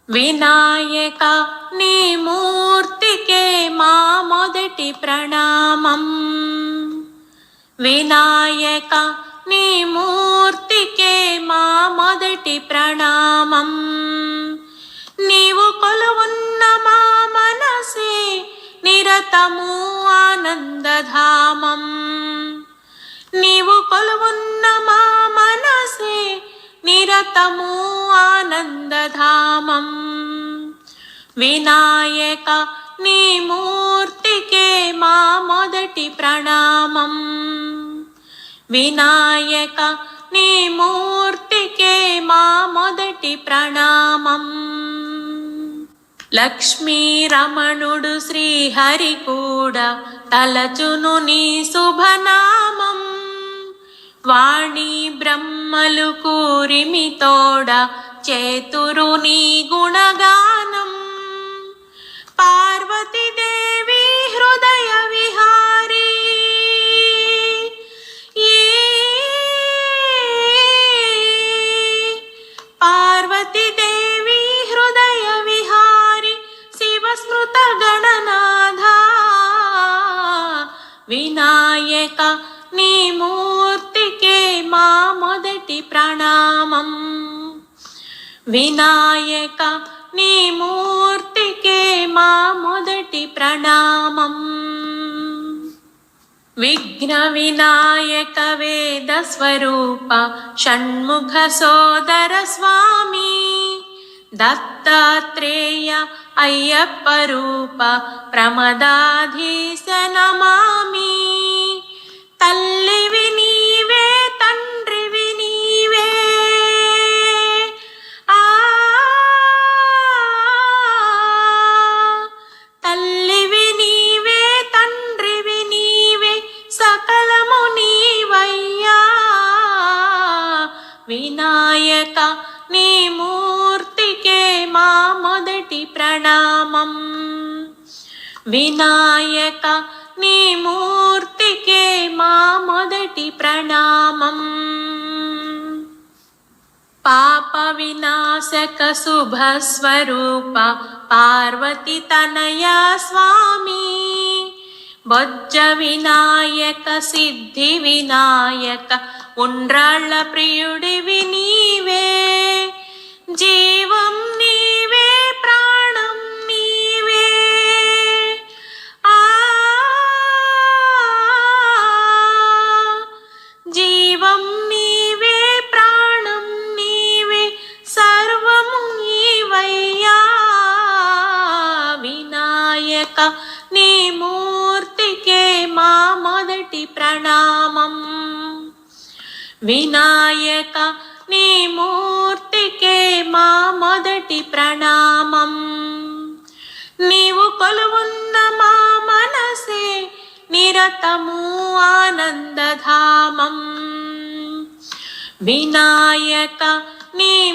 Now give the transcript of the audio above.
వినాయక నీ మూర్తికే మా మొదటి ప్రణామం. వినాయక నీ మూర్తికే మా మొదటి ప్రణామం. నీవు కొలువున్న మా మనసే నిరతము ఆనందధామం. నీవు కొలువున్న మా మనసే నిరతము ఆనందధామం. వినాయక నీ మూర్తికే మా మొదటి ప్రణామం. వినాయక నీ మూర్తికే మా మొదటి ప్రణామం. లక్ష్మీ రమణుడు శ్రీహరి కూడా తలచును నీ శుభనామం. వాణి బ్రహ్మలు కూరిమితోడ చేతురు నీ గుణగానం. పార్వతీదేవి హృదయ విహారీ పార్వతీదేవి హృదయ విహారి శివస్మృత గణనాథ. వినాయక నీ మూర్తికే మా మొదటి ప్రణామం. వినాయక నీ మూర్తికే మా మొదటి ప్రణామం. విఘ్న వినాయక వేద స్వరూప షణ్ముఖ సోదర స్వామి. దత్తాత్రేయ అయ్యప్ప రూప ప్రమదాధీశ నమామి. తల్లివి నీవే తండ్రివి నీవే తల్లివి నీవే తండ్రివి నీవే సకలము నీవయ్యా. వినాయక నీ మూర్తికే మా మొదటి ప్రణామం. వినాయక నీ మూర్తికే మా మొదటి ప్రణామం. పాప వినాశక శుభస్వరూప పార్వతి తనయా స్వామి. బొజ్జ వినాయక సిద్ధి వినాయక ఉండ్రాళ్ళ ప్రియుడివి నీవే. జీవం నీవే ప్రాణం నీవే జీవం నీవే ప్రాణం నీవే సర్వము నీవయ్యా. వినాయక నీ మూర్తికే మా మొదటి ప్రణామం. వినాయక నీ మూర్తికే మా మొదటి ప్రణామం. నీవు కొలువున్న మా మనసే నిరతము ఆనందధామం. వినాయక నీ